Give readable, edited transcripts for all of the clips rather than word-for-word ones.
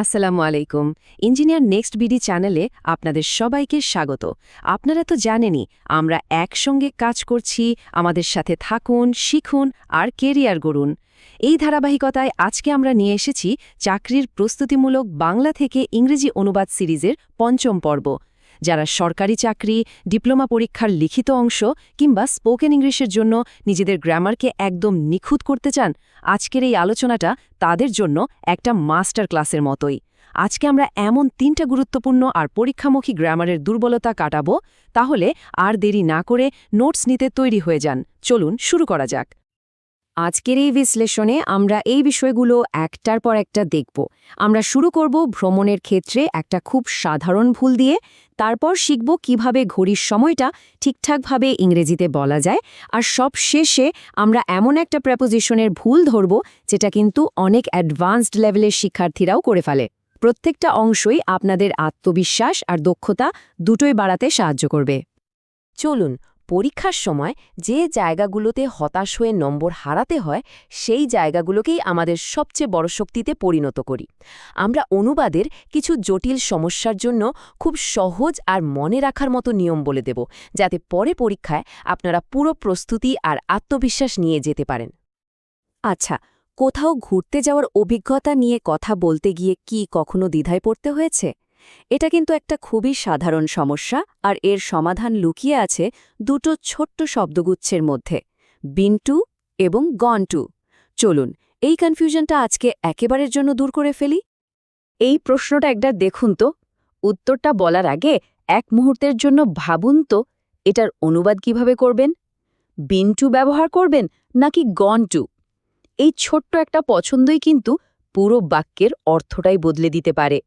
আসসালামু আলাইকুম। Engineer next BD চ্যানেলে আপনাদের সবাইকে স্বাগত। আপনারা তো জানেনই আমরা একসঙ্গে কাজ করছি, আমাদের সাথে থাকুন, শিখুন আর কেরিয়ার গড়ুন। এই ধারাবাহিকতায় আজকে আমরা নিয়ে এসেছি চাকরির প্রস্তুতিমূলক বাংলা থেকে ইংরেজি অনুবাদ সিরিজের পঞ্চম পর্ব। যারা সরকারি চাকরি, ডিপ্লোমা পরীক্ষার লিখিত অংশ কিংবা স্পোকেন ইংলিশের জন্য নিজেদের গ্রামারকে একদম নিখুঁত করতে চান, আজকের এই আলোচনাটা তাদের জন্য একটা মাস্টার ক্লাসের মতোই। আজকে আমরা এমন ৩টা গুরুত্বপূর্ণ আর পরীক্ষামুখী গ্রামারের দুর্বলতা কাটাবো, তাহলে আর দেরি না করে নোটস নিতে তৈরি হয়ে যান। চলুন শুরু করা যাক। আজকের এই বিশ্লেষণে আমরা এই বিষয়গুলো একটার পর একটা দেখব। আমরা শুরু করব ভ্রমণের ক্ষেত্রে একটা খুব সাধারণ ভুল দিয়ে, তারপর শিখব কিভাবে ঘড়ির সময়টা ঠিকঠাকভাবে ইংরেজিতে বলা যায়, আর সব শেষে আমরা এমন একটা প্রেপোজিশনের ভুল ধরব যেটা কিন্তু অনেক অ্যাডভান্সড লেভেলের শিক্ষার্থীরাও করে ফেলে। প্রত্যেকটা অংশই আপনাদের আত্মবিশ্বাস আর দক্ষতা দুটোই বাড়াতে সাহায্য করবে। চলুন, পরীক্ষার সময় যে জায়গাগুলোতে হতাশ হয়ে নম্বর হারাতে হয় সেই জায়গাগুলোকেই আমাদের সবচেয়ে বড় শক্তিতে পরিণত করি। আমরা অনুবাদের কিছু জটিল সমস্যার জন্য খুব সহজ আর মনে রাখার মতো নিয়ম বলে দেব, যাতে পরে পরীক্ষায় আপনারা পুরো প্রস্তুতি আর আত্মবিশ্বাস নিয়ে যেতে পারেন। আচ্ছা, কোথাও ঘুরতে যাওয়ার অভিজ্ঞতা নিয়ে কথা বলতে গিয়ে কি কখনো দ্বিধায় পড়তে হয়েছে? এটা কিন্তু একটা খুবই সাধারণ সমস্যা, আর এর সমাধান লুকিয়ে আছে দুটো ছোট্ট শব্দগুচ্ছের মধ্যে, বিন টু এবং গন টু। চলুন এই কনফিউশনটা আজকে একেবারের জন্য দূর করে ফেলি। এই প্রশ্নটা একটা দেখুন তো, উত্তরটা বলার আগে এক মুহূর্তের জন্য ভাবুন তো, এটার অনুবাদ কিভাবে করবেন? বিন টু ব্যবহার করবেন নাকি গন টু? এই ছোট্ট একটা পছন্দই কিন্তু পুরো বাক্যের অর্থটাই বদলে দিতে পারে।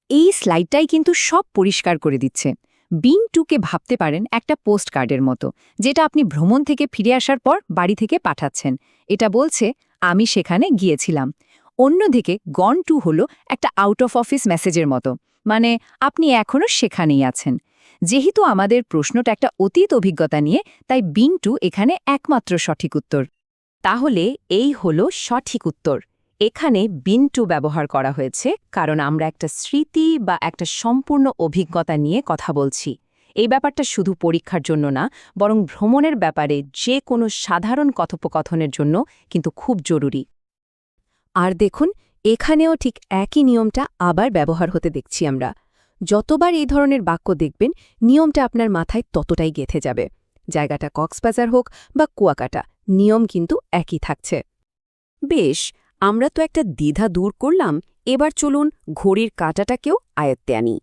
এই স্লাইডটাই কিন্তু সব পরিষ্কার করে দিচ্ছে। বিন টুকে ভাবতে পারেন একটা পোস্ট কার্ডের মতো, যেটা আপনি ভ্রমণ থেকে ফিরে আসার পর বাড়ি থেকে পাঠাচ্ছেন। এটা বলছে আমি সেখানে গিয়েছিলাম। অন্যদিকে গন টু হলো একটা আউট অফ অফিস মেসেজের মতো, মানে আপনি এখনও সেখানেই আছেন। যেহেতু আমাদের প্রশ্নটা একটা অতীত অভিজ্ঞতা নিয়ে, তাই বিন টু এখানে একমাত্র সঠিক উত্তর। তাহলে এই হলো সঠিক উত্তর। এখানে বিন টু ব্যবহার করা হয়েছে কারণ আমরা একটা স্মৃতি বা একটা সম্পূর্ণ অভিজ্ঞতা নিয়ে কথা বলছি। এই ব্যাপারটা শুধু পরীক্ষার জন্য না, বরং ভ্রমণের ব্যাপারে যে কোনো সাধারণ কথোপকথনের জন্য কিন্তু খুব জরুরি। আর দেখুন, এখানেও ঠিক একই নিয়মটা আবার ব্যবহার হতে দেখছি আমরা। যতবার এই ধরনের বাক্য দেখবেন, নিয়মটা আপনার মাথায় ততটাই গেঁথে যাবে। জায়গাটা কক্সবাজার হোক বা কুয়াকাটা, নিয়ম কিন্তু একই থাকছে। বেশ, আমরা তো একটা দ্বিধা দূর করলাম, এবার চলুন ঘড়ির কাঁটাটাকেও আয়ত্তে আনি।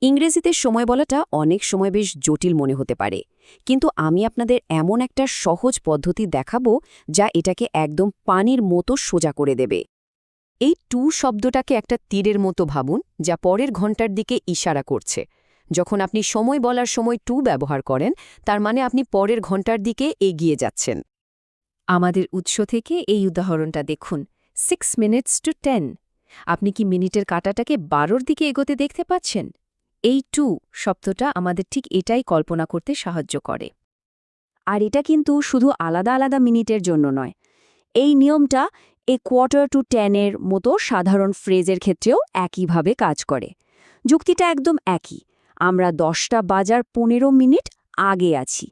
ইংরেজিতে সময় বলাটা অনেক সময় বেশ জটিল মনে হতে পারে, কিন্তু আমি আপনাদের এমন একটা সহজ পদ্ধতি দেখাবো যা এটাকে একদম পানির মতো সোজা করে দেবে। এই টু শব্দটাকে একটা তীরের মতো ভাবুন, যা পরের ঘন্টার দিকে ইশারা করছে। যখন আপনি সময় বলার সময় টু ব্যবহার করেন, তার মানে আপনি পরের ঘন্টার দিকে এগিয়ে যাচ্ছেন। আমাদের উৎস থেকে এই উদাহরণটা দেখুন, 6 minutes to 10। আপনি কি মিনিটের কাঁটাটাকে 12র দিকে এগোতে দেখতে পাচ্ছেন? এই টু শব্দটা আমাদের ঠিক এটাই কল্পনা করতে সাহায্য করে। আর এটা কিন্তু শুধু আলাদা আলাদা মিনিটের জন্য নয়। এই নিয়মটা এ কোয়ার্টার টু 10-এর মতো সাধারণ ফ্রেজের ক্ষেত্রেও একইভাবে কাজ করে। যুক্তিটা একদম একই, আমরা 10টা বাজার 15 মিনিট আগে আছি।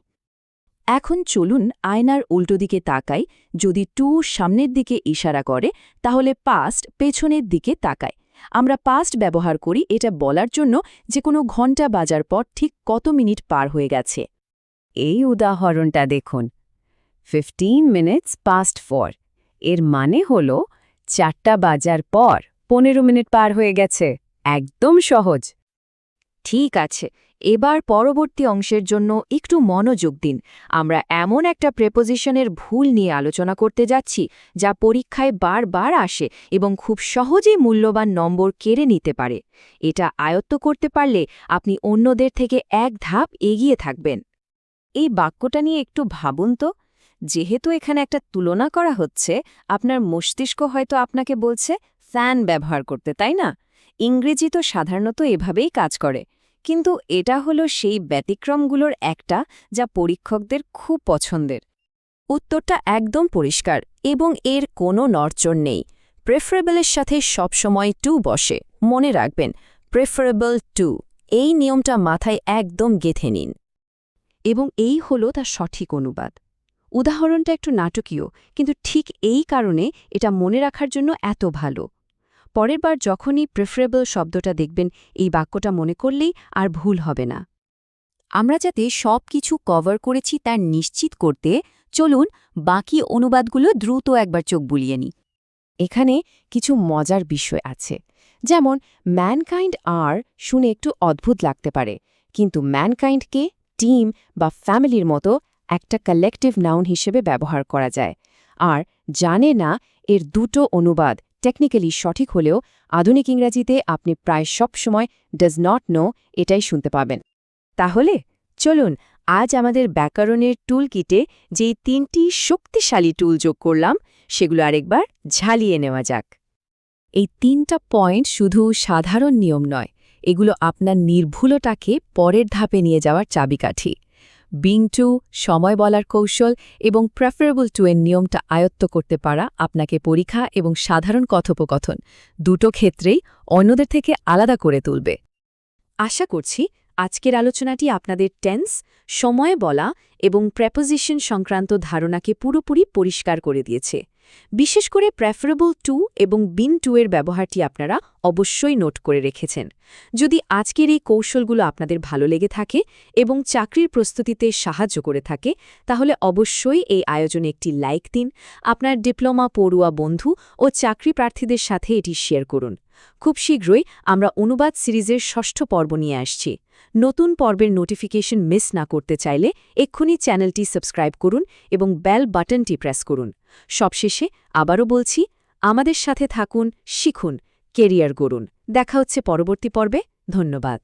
এখন চলুন আয়নার উল্টো দিকে তাকাই। যদি টু সামনের দিকে ইশারা করে, তাহলে পাস্ট পেছনের দিকে তাকায়। আমরা পাস্ট ব্যবহার করি এটা বলার জন্য যে কোনো ঘন্টা বাজার পর ঠিক কত মিনিট পার হয়ে গেছে। এই উদাহরণটা দেখুন, 15 minutes past 4। এর মানে হল 4টা বাজার পর 15 মিনিট পার হয়ে গেছে। একদম সহজ। ঠিক আছে, এবার পরবর্তী অংশের জন্য একটু মনোযোগ দিন। আমরা এমন একটা প্রেপোজিশনের ভুল নিয়ে আলোচনা করতে যাচ্ছি যা পরীক্ষায় বারবার আসে এবং খুব সহজেই মূল্যবান নম্বর কেড়ে নিতে পারে। এটা আয়ত্ত করতে পারলে আপনি অন্যদের থেকে এক ধাপ এগিয়ে থাকবেন। এই বাক্যটা নিয়ে একটু ভাবুন তো। যেহেতু এখানে একটা তুলনা করা হচ্ছে, আপনার মস্তিষ্ক হয়তো আপনাকে বলছে ফ্যান ব্যবহার করতে, তাই না? ইংরেজি তো সাধারণত এভাবেই কাজ করে, কিন্তু এটা হলো সেই ব্যতিক্রমগুলোর একটা যা পরীক্ষকদের খুব পছন্দের। উত্তরটা একদম পরিষ্কার এবং এর কোনো নড়চড় নেই। প্রেফারেবলের সাথে সবসময় টু বসে, মনে রাখবেন প্রেফারেবল টু। এই নিয়মটা মাথায় একদম গেঁথে নিন। এবং এই হলো তার সঠিক অনুবাদ। উদাহরণটা একটু নাটকীয়, কিন্তু ঠিক এই কারণে এটা মনে রাখার জন্য এত ভালো। পরের বার যখনই প্রেফারেবল শব্দটা দেখবেন, এই বাক্যটা মনে করলেই আর ভুল হবে না। আমরা যাতে সব কিছু কভার করেছি তার নিশ্চিত করতে চলুন বাকি অনুবাদগুলো দ্রুত একবার চোখ বুলিয়ে নিই। এখানে কিছু মজার বিষয় আছে, যেমন ম্যানকাইন্ড আর শুনে একটু অদ্ভুত লাগতে পারে, কিন্তু ম্যানকাইন্ডকে টিম বা ফ্যামিলির মতো একটা কালেকটিভ নাউন হিসেবে ব্যবহার করা যায়। আর জানে না এর দুটো অনুবাদ টেকনিক্যালি সঠিক হলেও আধুনিক ইংরাজিতে আপনি প্রায় সব সময় ডাজ নট নো এটাই শুনতে পাবেন। তাহলে চলুন আজ আমাদের ব্যাকরণের টুল কিটে যেই 3টি শক্তিশালী টুল যোগ করলাম সেগুলো আরেকবার ঝালিয়ে নেওয়া যাক। এই 3টা পয়েন্ট শুধু সাধারণ নিয়ম নয়, এগুলো আপনার নির্ভুলতাকে পরের ধাপে নিয়ে যাওয়ার চাবিকাঠি। বিং টু, সময় বলার কৌশল এবং প্রেফারেবল টু এর নিয়মটা আয়ত্ত করতে পারা আপনাকে পরীক্ষা এবং সাধারণ কথোপকথন দুটো ক্ষেত্রেই অন্যদের থেকে আলাদা করে তুলবে। আশা করছি আজকের আলোচনাটি আপনাদের টেন্স, সময় বলা এবং প্রেপোজিশন সংক্রান্ত ধারণাকে পুরোপুরি পরিষ্কার করে দিয়েছে। বিশেষ করে প্রেফারেবল টু এবং বিন টু এর ব্যবহারটি আপনারা অবশ্যই নোট করে রেখেছেন। যদি আজকের এই কৌশলগুলো আপনাদের ভালো লেগে থাকে এবং চাকরির প্রস্তুতিতে সাহায্য করে থাকে, তাহলে অবশ্যই এই আয়োজনে একটি লাইক দিন, আপনার ডিপ্লোমা পড়ুয়া বন্ধু ও চাকরি প্রার্থীদের সাথে এটি শেয়ার করুন। খুব শীঘ্রই আমরা অনুবাদ সিরিজের 6ষ্ঠ পর্ব নিয়ে আসছি। নতুন পর্বের নোটিফিকেশন মিস না করতে চাইলে এক্ষুনি চ্যানেলটি সাবস্ক্রাইব করুন এবং বেল বাটনটি প্রেস করুন। সবশেষে আবারও বলছি, আমাদের সাথে থাকুন, শিখুন, কেরিয়ার গড়ুন। দেখা হচ্ছে পরবর্তী পর্বে। ধন্যবাদ।